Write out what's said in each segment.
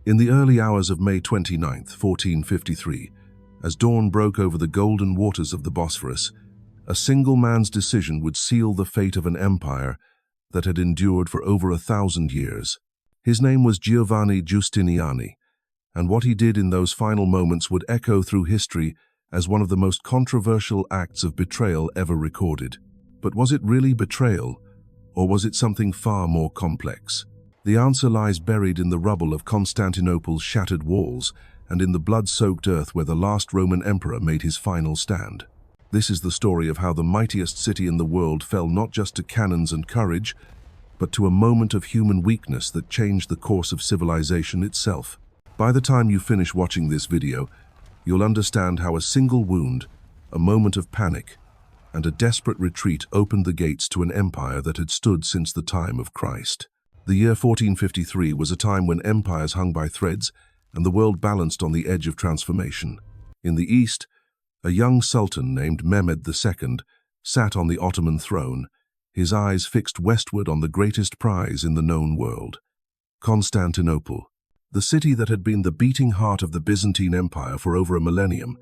In the early hours of May 29, 1453, as dawn broke over the golden waters of the Bosphorus, a single man's decision would seal the fate of an empire that had endured for over 1,000 years. His name was Giovanni Giustiniani, and what he did in those final moments would echo through history as one of the most controversial acts of betrayal ever recorded. But was it really betrayal, or was it something far more complex? The answer lies buried in the rubble of Constantinople's shattered walls and in the blood-soaked earth where the last Roman emperor made his final stand. This is the story of how the mightiest city in the world fell not just to cannons and courage, but to a moment of human weakness that changed the course of civilization itself. By the time you finish watching this video, you'll understand how a single wound, a moment of panic, and a desperate retreat opened the gates to an empire that had stood since the time of Christ. The year 1453 was a time when empires hung by threads and the world balanced on the edge of transformation. In the east, a young sultan named Mehmed II sat on the Ottoman throne, his eyes fixed westward on the greatest prize in the known world, Constantinople, the city that had been the beating heart of the Byzantine Empire for over a millennium,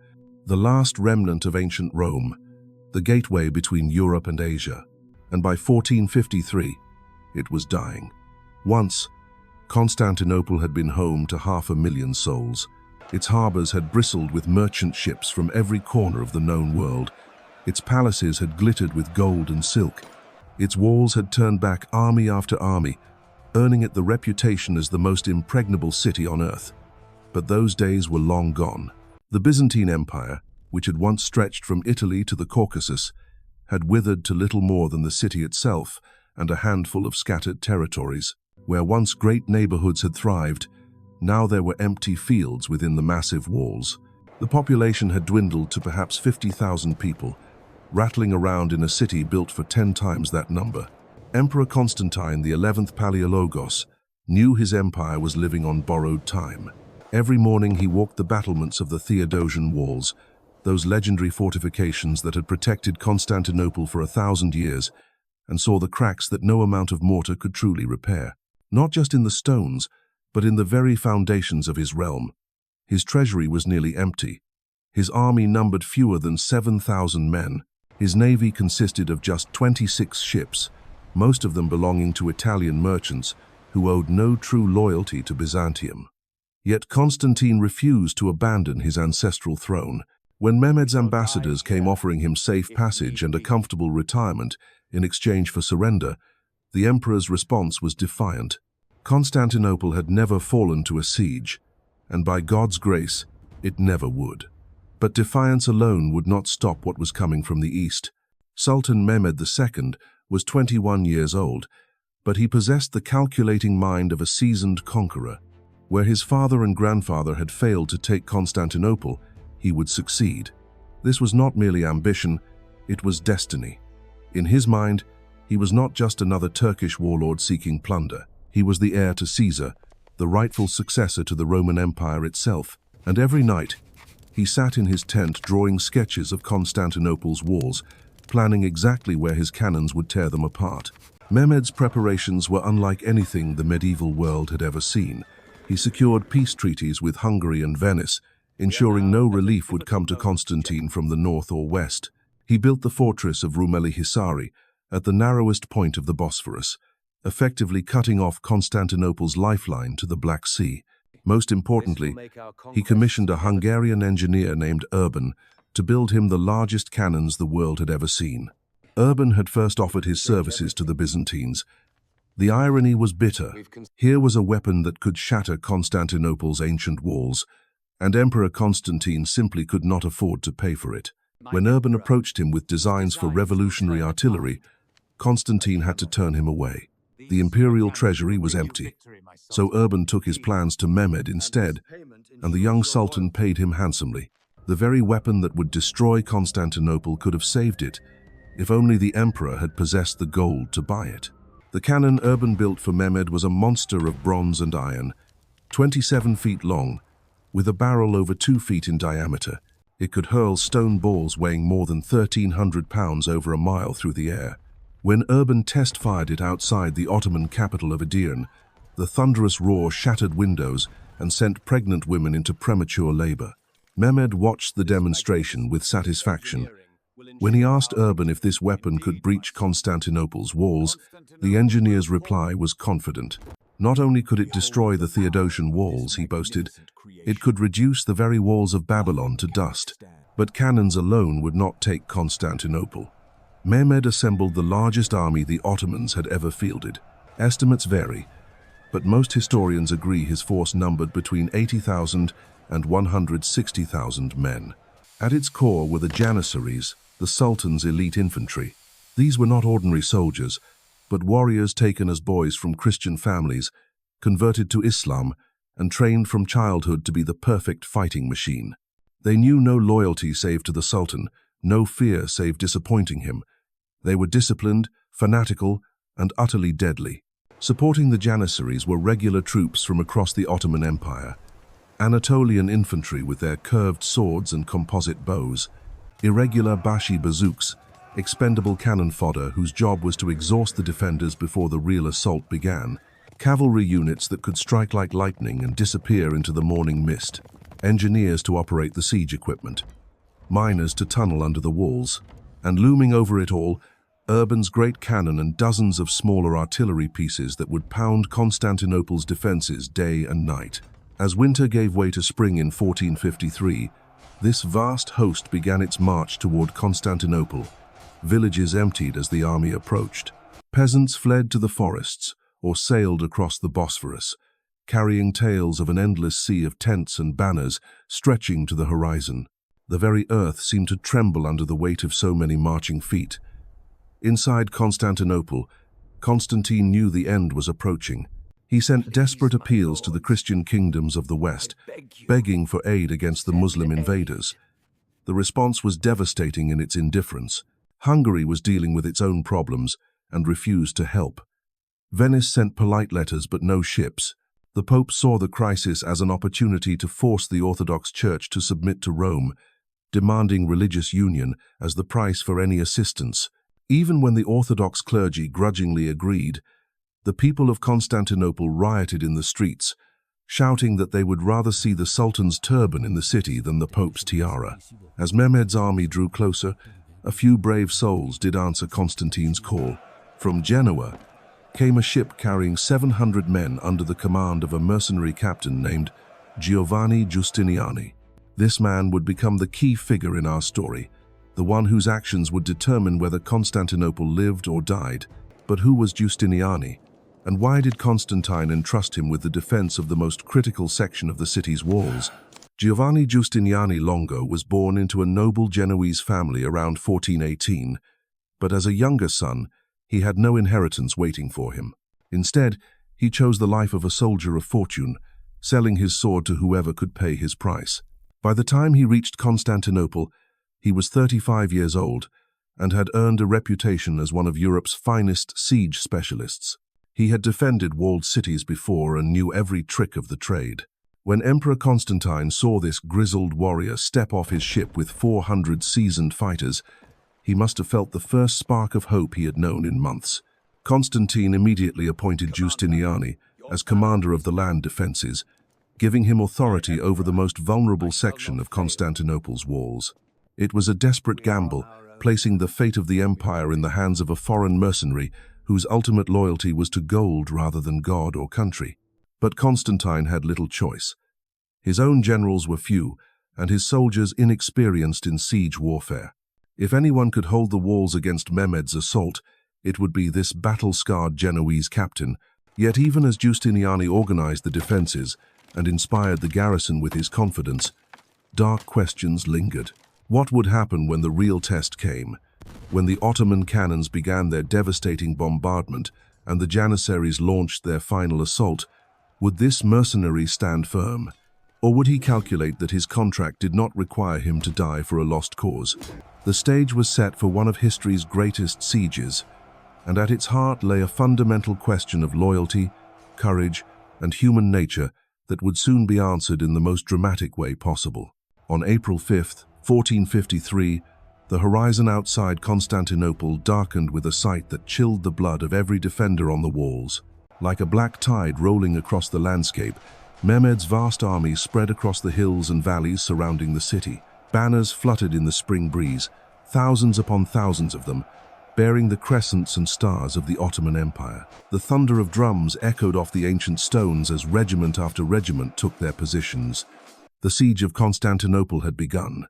the last remnant of ancient Rome, the gateway between Europe and Asia. And by 1453, it was dying. Once, Constantinople had been home to 500,000 souls. Its harbors had bristled with merchant ships from every corner of the known world. Its palaces had glittered with gold and silk. Its walls had turned back army after army, earning it the reputation as the most impregnable city on earth. But those days were long gone. The Byzantine Empire, which had once stretched from Italy to the Caucasus, had withered to little more than the city itself and a handful of scattered territories. Where once great neighborhoods had thrived, now there were empty fields within the massive walls. The population had dwindled to perhaps 50,000 people, rattling around in a city built for 10 times that number. Emperor Constantine XI Palaiologos knew his empire was living on borrowed time. Every morning he walked the battlements of the Theodosian Walls, those legendary fortifications that had protected Constantinople for 1,000 years, and saw the cracks that no amount of mortar could truly repair. Not just in the stones, but in the very foundations of his realm. His treasury was nearly empty. His army numbered fewer than 7,000 men. His navy consisted of just 26 ships, most of them belonging to Italian merchants who owed no true loyalty to Byzantium. Yet Constantine refused to abandon his ancestral throne. When Mehmed's ambassadors came offering him safe passage and a comfortable retirement in exchange for surrender, the emperor's response was defiant. Constantinople had never fallen to a siege, and by God's grace, it never would. But defiance alone would not stop what was coming from the east. Sultan Mehmed II was 21 years old, but he possessed the calculating mind of a seasoned conqueror. Where his father and grandfather had failed to take Constantinople, he would succeed. This was not merely ambition, it was destiny. In his mind, he was not just another Turkish warlord seeking plunder. He was the heir to Caesar, the rightful successor to the Roman Empire itself. And every night, he sat in his tent drawing sketches of Constantinople's walls, planning exactly where his cannons would tear them apart. Mehmed's preparations were unlike anything the medieval world had ever seen. He secured peace treaties with Hungary and Venice, ensuring no relief would come to Constantine from the north or west. He built the fortress of Rumelihisarı at the narrowest point of the Bosphorus, effectively cutting off Constantinople's lifeline to the Black Sea. Most importantly, he commissioned a Hungarian engineer named Urban to build him the largest cannons the world had ever seen. Urban had first offered his services to the Byzantines. The irony was bitter. Here was a weapon that could shatter Constantinople's ancient walls, and Emperor Constantine simply could not afford to pay for it. When Urban approached him with designs for revolutionary artillery, Constantine had to turn him away. The imperial treasury was empty, so Urban took his plans to Mehmed instead, and the young sultan paid him handsomely. The very weapon that would destroy Constantinople could have saved it, if only the emperor had possessed the gold to buy it. The cannon Urban built for Mehmed was a monster of bronze and iron, 27 feet long, with a barrel over 2 feet in diameter. It could hurl stone balls weighing more than 1,300 pounds over a mile through the air. When Urban test-fired it outside the Ottoman capital of Edirne, the thunderous roar shattered windows and sent pregnant women into premature labor. Mehmed watched the demonstration with satisfaction. When he asked Urban if this weapon could breach Constantinople's walls, the engineer's reply was confident. Not only could it destroy the Theodosian Walls, he boasted, it could reduce the very walls of Babylon to dust. But cannons alone would not take Constantinople. Mehmed assembled the largest army the Ottomans had ever fielded. Estimates vary, but most historians agree his force numbered between 80,000 and 160,000 men. At its core were the Janissaries, the Sultan's elite infantry. These were not ordinary soldiers, but warriors taken as boys from Christian families, converted to Islam, and trained from childhood to be the perfect fighting machine. They knew no loyalty save to the Sultan, no fear save disappointing him. They were disciplined, fanatical, and utterly deadly. Supporting the Janissaries were regular troops from across the Ottoman Empire, Anatolian infantry with their curved swords and composite bows, irregular Bashi-bazouks, expendable cannon fodder whose job was to exhaust the defenders before the real assault began, cavalry units that could strike like lightning and disappear into the morning mist, engineers to operate the siege equipment, miners to tunnel under the walls, and looming over it all, Urban's great cannon and dozens of smaller artillery pieces that would pound Constantinople's defenses day and night. As winter gave way to spring in 1453, this vast host began its march toward Constantinople. Villages emptied as the army approached. Peasants fled to the forests or sailed across the Bosphorus, carrying tales of an endless sea of tents and banners stretching to the horizon. The very earth seemed to tremble under the weight of so many marching feet. Inside Constantinople, Constantine knew the end was approaching. He sent desperate appeals to the Christian kingdoms of the West, begging for aid against the Muslim invaders. The response was devastating in its indifference. Hungary was dealing with its own problems and refused to help. Venice sent polite letters but no ships. The Pope saw the crisis as an opportunity to force the Orthodox Church to submit to Rome, demanding religious union as the price for any assistance. Even when the Orthodox clergy grudgingly agreed, the people of Constantinople rioted in the streets, shouting that they would rather see the Sultan's turban in the city than the Pope's tiara. As Mehmed's army drew closer, a few brave souls did answer Constantine's call. From Genoa came a ship carrying 700 men under the command of a mercenary captain named Giovanni Giustiniani. This man would become the key figure in our story, the one whose actions would determine whether Constantinople lived or died. But who was Giustiniani? And why did Constantine entrust him with the defense of the most critical section of the city's walls? Giovanni Giustiniani Longo was born into a noble Genoese family around 1418, but as a younger son, he had no inheritance waiting for him. Instead, he chose the life of a soldier of fortune, selling his sword to whoever could pay his price. By the time he reached Constantinople, he was 35 years old and had earned a reputation as one of Europe's finest siege specialists. He had defended walled cities before and knew every trick of the trade. When Emperor Constantine saw this grizzled warrior step off his ship with 400 seasoned fighters, he must have felt the first spark of hope he had known in months. Constantine immediately appointed Giustiniani as commander of the land defenses, giving him authority over the most vulnerable section of Constantinople's walls. It was a desperate gamble, placing the fate of the empire in the hands of a foreign mercenary whose ultimate loyalty was to gold rather than God or country. But Constantine had little choice. His own generals were few, and his soldiers inexperienced in siege warfare. If anyone could hold the walls against Mehmed's assault, it would be this battle-scarred Genoese captain. Yet even as Giustiniani organized the defenses and inspired the garrison with his confidence, dark questions lingered. What would happen when the real test came? When the Ottoman cannons began their devastating bombardment and the Janissaries launched their final assault, would this mercenary stand firm? Or would he calculate that his contract did not require him to die for a lost cause? The stage was set for one of history's greatest sieges, and at its heart lay a fundamental question of loyalty, courage, and human nature that would soon be answered in the most dramatic way possible. On April 5th, 1453, the horizon outside Constantinople darkened with a sight that chilled the blood of every defender on the walls. Like a black tide rolling across the landscape, Mehmed's vast army spread across the hills and valleys surrounding the city. Banners fluttered in the spring breeze, thousands upon thousands of them, bearing the crescents and stars of the Ottoman Empire. The thunder of drums echoed off the ancient stones as regiment after regiment took their positions. The siege of Constantinople had begun.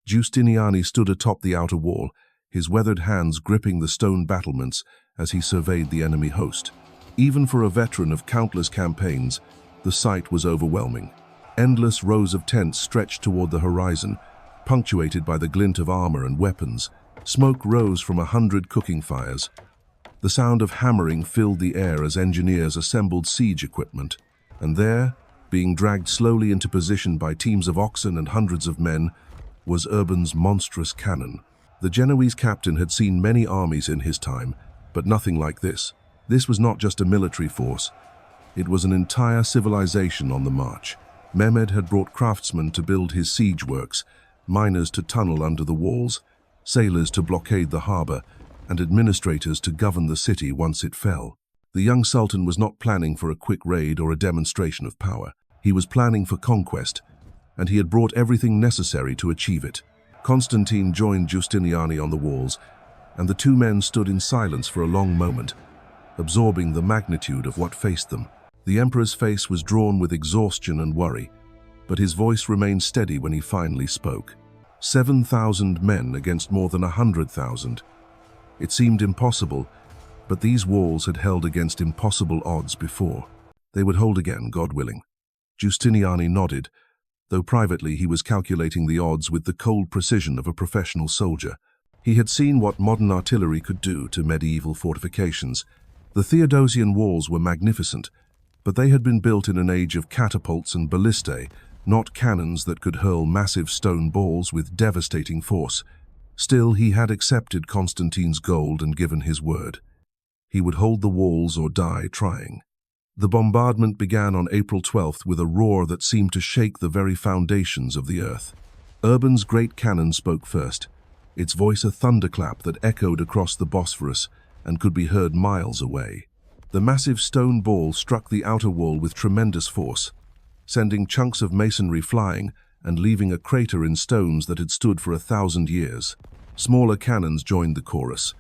Giustiniani stood atop the outer wall, his weathered hands gripping the stone battlements as he surveyed the enemy host. Even for a veteran of countless campaigns, the sight was overwhelming. Endless rows of tents stretched toward the horizon, punctuated by the glint of armor and weapons. Smoke rose from 100 cooking fires. The sound of hammering filled the air as engineers assembled siege equipment. And there, being dragged slowly into position by teams of oxen and hundreds of men, was Urban's monstrous cannon. The Genoese captain had seen many armies in his time, but nothing like this. This was not just a military force. It was an entire civilization on the march. Mehmed had brought craftsmen to build his siege works, miners to tunnel under the walls, sailors to blockade the harbor, and administrators to govern the city once it fell. The young sultan was not planning for a quick raid or a demonstration of power. He was planning for conquest, and he had brought everything necessary to achieve it. Constantine joined Giustiniani on the walls, and the two men stood in silence for a long moment, absorbing the magnitude of what faced them. The emperor's face was drawn with exhaustion and worry, but his voice remained steady when he finally spoke. 7,000 men against more than 100,000. It seemed impossible, but these walls had held against impossible odds before. They would hold again, God willing. Giustiniani nodded, though privately he was calculating the odds with the cold precision of a professional soldier. He had seen what modern artillery could do to medieval fortifications. The Theodosian Walls were magnificent, but they had been built in an age of catapults and ballistae, not cannons that could hurl massive stone balls with devastating force. Still, he had accepted Constantine's gold and given his word. He would hold the walls or die trying. The bombardment began on April 12th with a roar that seemed to shake the very foundations of the earth. Urban's great cannon spoke first, its voice a thunderclap that echoed across the Bosphorus and could be heard miles away. The massive stone ball struck the outer wall with tremendous force, sending chunks of masonry flying and leaving a crater in stones that had stood for 1,000 years. Smaller cannons joined the chorus,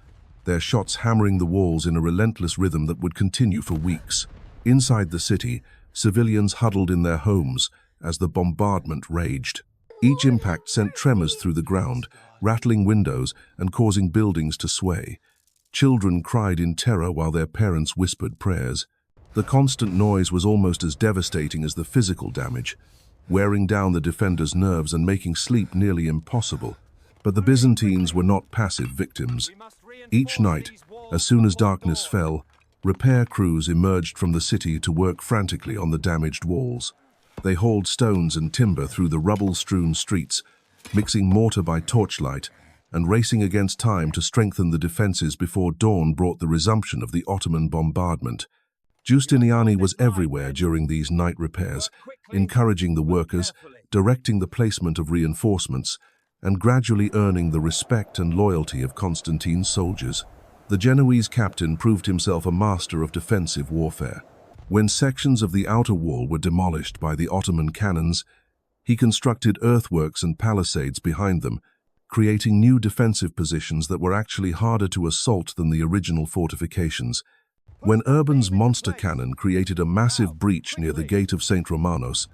their shots hammering the walls in a relentless rhythm that would continue for weeks. Inside the city, civilians huddled in their homes as the bombardment raged. Each impact sent tremors through the ground, rattling windows and causing buildings to sway. Children cried in terror while their parents whispered prayers. The constant noise was almost as devastating as the physical damage, wearing down the defenders' nerves and making sleep nearly impossible. But the Byzantines were not passive victims. Each night, as soon as darkness fell, repair crews emerged from the city to work frantically on the damaged walls. They hauled stones and timber through the rubble-strewn streets, mixing mortar by torchlight and racing against time to strengthen the defenses before dawn brought the resumption of the Ottoman bombardment. Giustiniani was everywhere during these night repairs, encouraging the workers, directing the placement of reinforcements, and gradually earning the respect and loyalty of Constantine's soldiers. The Genoese captain proved himself a master of defensive warfare. When sections of the outer wall were demolished by the Ottoman cannons, he constructed earthworks and palisades behind them, creating new defensive positions that were actually harder to assault than the original fortifications. When Urban's monster cannon created a massive breach near the gate of St. Romanos,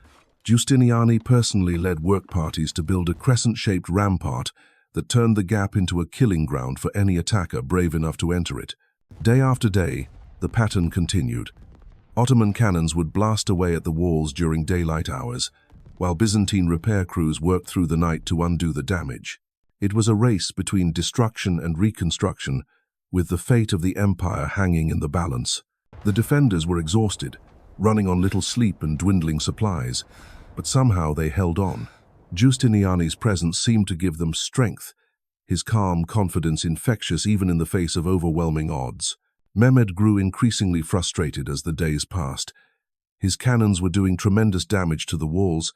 Giustiniani personally led work parties to build a crescent-shaped rampart that turned the gap into a killing ground for any attacker brave enough to enter it. Day after day, the pattern continued. Ottoman cannons would blast away at the walls during daylight hours, while Byzantine repair crews worked through the night to undo the damage. It was a race between destruction and reconstruction, with the fate of the empire hanging in the balance. The defenders were exhausted, running on little sleep and dwindling supplies, but somehow they held on. Giustiniani's presence seemed to give them strength, his calm confidence infectious even in the face of overwhelming odds. Mehmed grew increasingly frustrated as the days passed. His cannons were doing tremendous damage to the walls,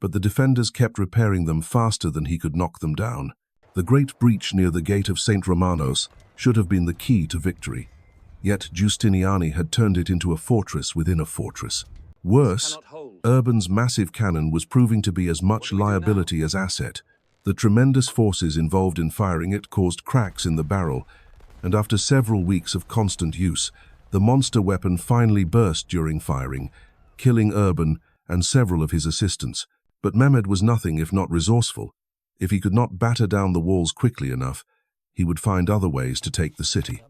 but the defenders kept repairing them faster than he could knock them down. The great breach near the gate of St. Romanos should have been the key to victory. Yet Giustiniani had turned it into a fortress within a fortress. Worse, Urban's massive cannon was proving to be as much liability as asset. The tremendous forces involved in firing it caused cracks in the barrel, and after several weeks of constant use, the monster weapon finally burst during firing, killing Urban and several of his assistants. But Mehmed was nothing if not resourceful. If he could not batter down the walls quickly enough, he would find other ways to take the city.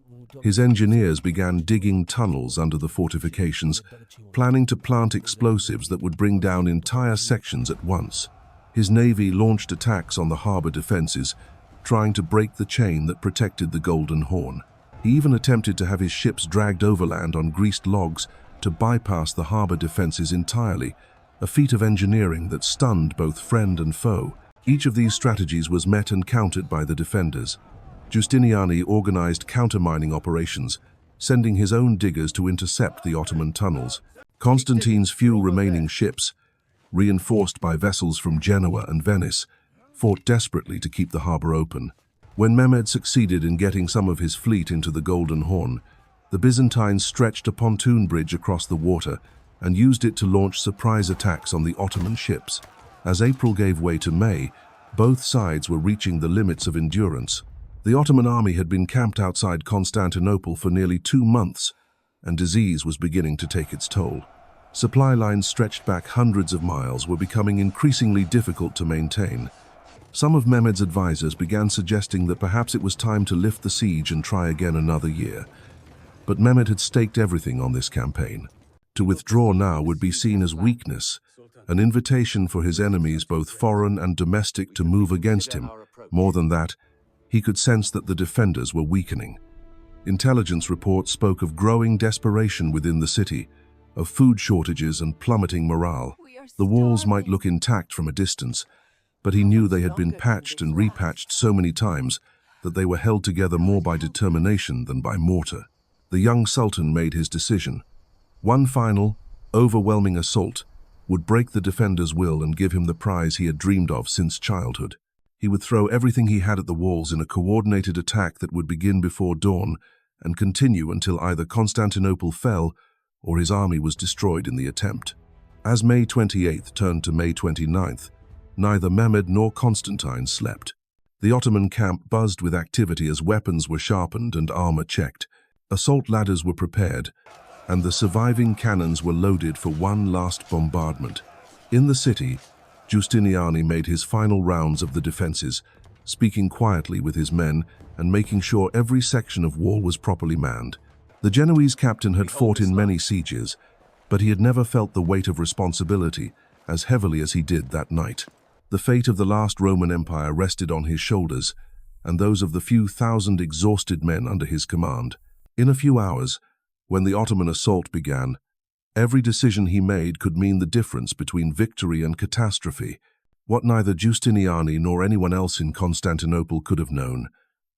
His engineers began digging tunnels under the fortifications, planning to plant explosives that would bring down entire sections at once. His navy launched attacks on the harbor defenses, trying to break the chain that protected the Golden Horn. He even attempted to have his ships dragged overland on greased logs to bypass the harbor defenses entirely, a feat of engineering that stunned both friend and foe. Each of these strategies was met and countered by the defenders. Giustiniani organized countermining operations, sending his own diggers to intercept the Ottoman tunnels. Constantine's few remaining ships, reinforced by vessels from Genoa and Venice, fought desperately to keep the harbor open. When Mehmed succeeded in getting some of his fleet into the Golden Horn, the Byzantines stretched a pontoon bridge across the water and used it to launch surprise attacks on the Ottoman ships. As April gave way to May, both sides were reaching the limits of endurance. The Ottoman army had been camped outside Constantinople for nearly 2 months, and disease was beginning to take its toll. Supply lines stretched back hundreds of miles were becoming increasingly difficult to maintain. Some of Mehmed's advisors began suggesting that perhaps it was time to lift the siege and try again another year. But Mehmed had staked everything on this campaign. To withdraw now would be seen as weakness, an invitation for his enemies, both foreign and domestic, to move against him. More than that, he could sense that the defenders were weakening. Intelligence reports spoke of growing desperation within the city, of food shortages and plummeting morale. The walls might look intact from a distance, but he knew they had been patched and repatched so many times that they were held together more by determination than by mortar. The young Sultan made his decision. One final, overwhelming assault would break the defender's will and give him the prize he had dreamed of since childhood. He would throw everything he had at the walls in a coordinated attack that would begin before dawn and continue until either Constantinople fell or his army was destroyed in the attempt. As May 28th turned to May 29th, neither Mehmed nor Constantine slept. The Ottoman camp buzzed with activity as weapons were sharpened and armor checked. Assault ladders were prepared, and the surviving cannons were loaded for one last bombardment. In the city, Giustiniani made his final rounds of the defenses, speaking quietly with his men and making sure every section of wall was properly manned. The Genoese captain had fought in many sieges, but he had never felt the weight of responsibility as heavily as he did that night. The fate of the last Roman Empire rested on his shoulders, and those of the few thousand exhausted men under his command. In a few hours, when the Ottoman assault began, every decision he made could mean the difference between victory and catastrophe. What neither Giustiniani nor anyone else in Constantinople could have known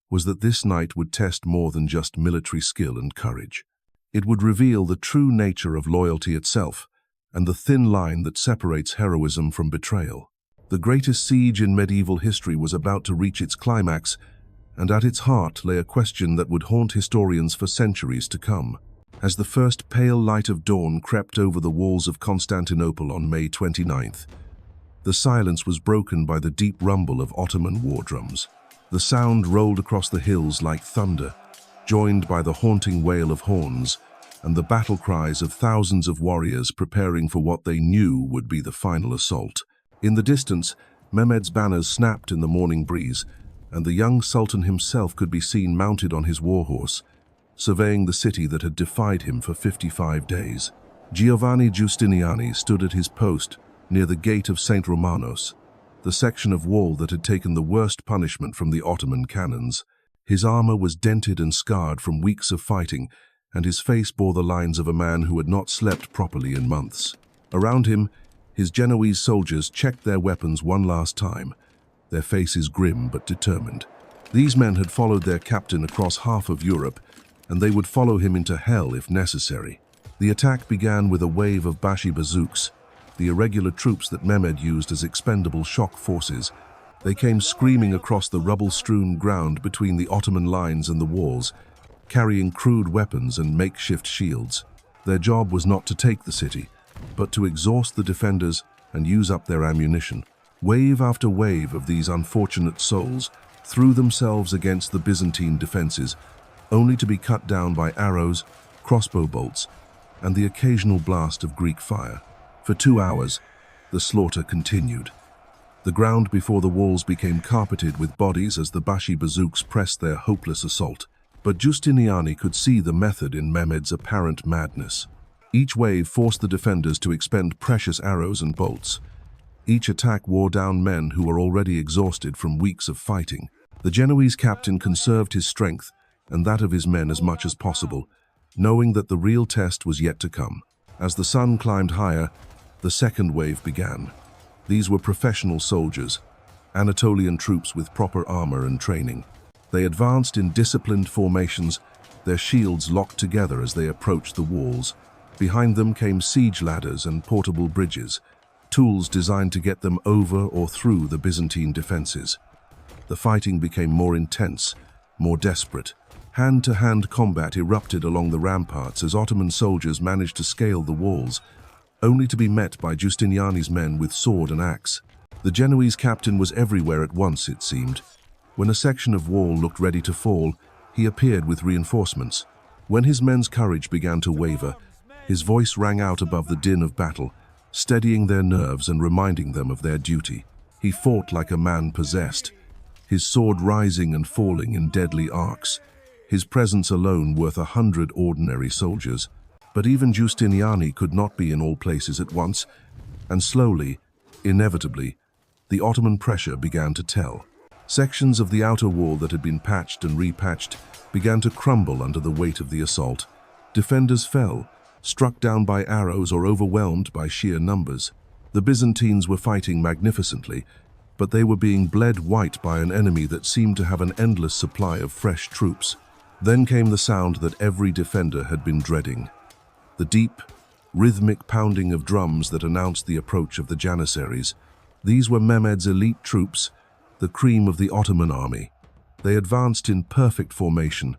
was that this night would test more than just military skill and courage. It would reveal the true nature of loyalty itself and the thin line that separates heroism from betrayal. The greatest siege in medieval history was about to reach its climax, and at its heart lay a question that would haunt historians for centuries to come. As the first pale light of dawn crept over the walls of Constantinople on May 29th, the silence was broken by the deep rumble of Ottoman war drums. The sound rolled across the hills like thunder, joined by the haunting wail of horns and the battle cries of thousands of warriors preparing for what they knew would be the final assault. In the distance, Mehmed's banners snapped in the morning breeze, and the young Sultan himself could be seen mounted on his warhorse, surveying the city that had defied him for 55 days. Giovanni Giustiniani stood at his post near the gate of St. Romanos, the section of wall that had taken the worst punishment from the Ottoman cannons. His armor was dented and scarred from weeks of fighting, and his face bore the lines of a man who had not slept properly in months. Around him, his Genoese soldiers checked their weapons one last time, their faces grim but determined. These men had followed their captain across half of Europe, and they would follow him into hell if necessary. The attack began with a wave of Bashi-bazouks, the irregular troops that Mehmed used as expendable shock forces. They came screaming across the rubble-strewn ground between the Ottoman lines and the walls, carrying crude weapons and makeshift shields. Their job was not to take the city, but to exhaust the defenders and use up their ammunition. Wave after wave of these unfortunate souls threw themselves against the Byzantine defenses, only to be cut down by arrows, crossbow bolts, and the occasional blast of Greek fire. For 2 hours, the slaughter continued. The ground before the walls became carpeted with bodies as the Bashi-bazouks pressed their hopeless assault. But Giustiniani could see the method in Mehmed's apparent madness. Each wave forced the defenders to expend precious arrows and bolts. Each attack wore down men who were already exhausted from weeks of fighting. The Genoese captain conserved his strength and that of his men as much as possible, knowing that the real test was yet to come. As the sun climbed higher, the second wave began. These were professional soldiers, Anatolian troops with proper armor and training. They advanced in disciplined formations, their shields locked together as they approached the walls. Behind them came siege ladders and portable bridges, tools designed to get them over or through the Byzantine defenses. The fighting became more intense, more desperate. Hand-to-hand combat erupted along the ramparts as Ottoman soldiers managed to scale the walls, only to be met by Giustiniani's men with sword and axe. The Genoese captain was everywhere at once, it seemed. When a section of wall looked ready to fall, he appeared with reinforcements. When his men's courage began to waver, his voice rang out above the din of battle, steadying their nerves and reminding them of their duty. He fought like a man possessed, his sword rising and falling in deadly arcs, his presence alone worth 100 ordinary soldiers. But even Giustiniani could not be in all places at once, and slowly, inevitably, the Ottoman pressure began to tell. Sections of the outer wall that had been patched and repatched began to crumble under the weight of the assault. Defenders fell, struck down by arrows or overwhelmed by sheer numbers. The Byzantines were fighting magnificently, but they were being bled white by an enemy that seemed to have an endless supply of fresh troops. Then came the sound that every defender had been dreading. The deep, rhythmic pounding of drums that announced the approach of the Janissaries. These were Mehmed's elite troops, the cream of the Ottoman army. They advanced in perfect formation,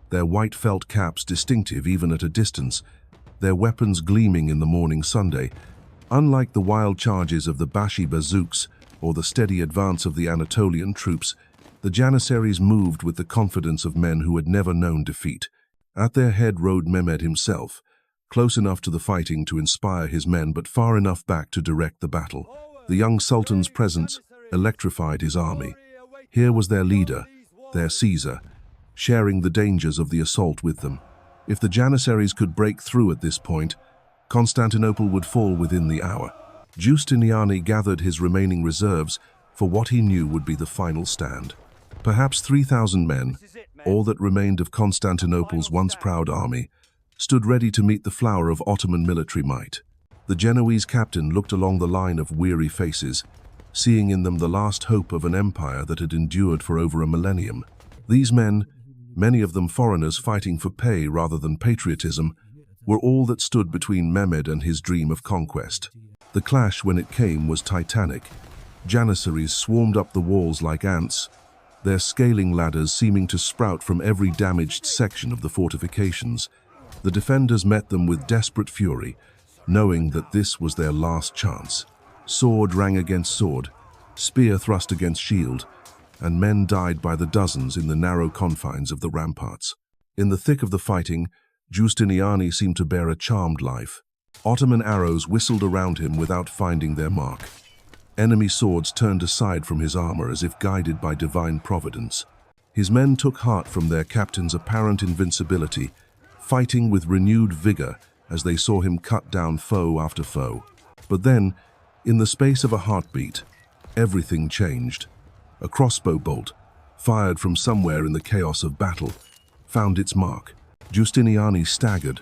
their white felt caps distinctive even at a distance, their weapons gleaming in the morning Sunday. Unlike the wild charges of the Bashi-bazouks or the steady advance of the Anatolian troops, the Janissaries moved with the confidence of men who had never known defeat. At their head rode Mehmed himself, close enough to the fighting to inspire his men but far enough back to direct the battle. The young Sultan's presence electrified his army. Here was their leader, their Caesar, sharing the dangers of the assault with them. If the Janissaries could break through at this point, Constantinople would fall within the hour. Giustiniani gathered his remaining reserves for what he knew would be the final stand. Perhaps 3,000 men, all that remained of Constantinople's once proud army, stood ready to meet the flower of Ottoman military might. The Genoese captain looked along the line of weary faces, seeing in them the last hope of an empire that had endured for over a millennium. These men, many of them foreigners fighting for pay rather than patriotism, were all that stood between Mehmed and his dream of conquest. The clash, when it came, was titanic. Janissaries swarmed up the walls like ants, their scaling ladders seeming to sprout from every damaged section of the fortifications. The defenders met them with desperate fury, knowing that this was their last chance. Sword rang against sword, spear thrust against shield, and men died by the dozens in the narrow confines of the ramparts. In the thick of the fighting, Giustiniani seemed to bear a charmed life. Ottoman arrows whistled around him without finding their mark. Enemy swords turned aside from his armor as if guided by divine providence. His men took heart from their captain's apparent invincibility, fighting with renewed vigor as they saw him cut down foe after foe. But then, in the space of a heartbeat, everything changed. A crossbow bolt, fired from somewhere in the chaos of battle, found its mark. Giustiniani staggered,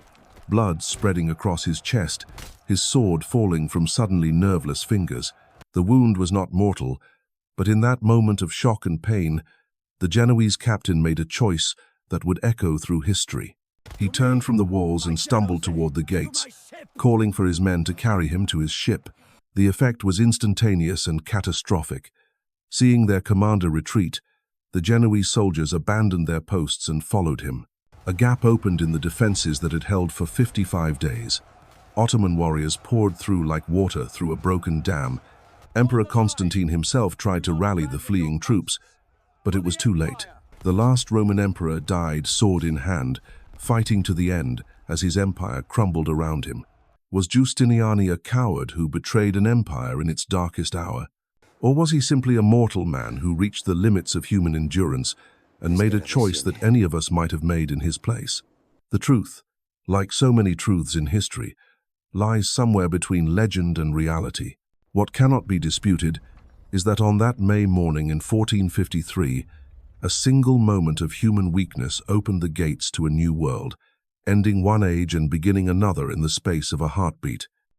blood spreading across his chest, his sword falling from suddenly nerveless fingers. The wound was not mortal, but in that moment of shock and pain, the Genoese captain made a choice that would echo through history. He turned from the walls and stumbled toward the gates, calling for his men to carry him to his ship. The effect was instantaneous and catastrophic. Seeing their commander retreat, the Genoese soldiers abandoned their posts and followed him. A gap opened in the defenses that had held for 55 days. Ottoman warriors poured through like water through a broken dam. Emperor Constantine himself tried to rally the fleeing troops, but it was too late. The last Roman emperor died sword in hand, fighting to the end as his empire crumbled around him. Was Giustiniani a coward who betrayed an empire in its darkest hour? Or was he simply a mortal man who reached the limits of human endurance and made a choice that any of us might have made in his place? The truth, like so many truths in history, lies somewhere between legend and reality. What cannot be disputed is that on that May morning in 1453, a single moment of human weakness opened the gates to a new world, ending one age and beginning another in the space of a heartbeat.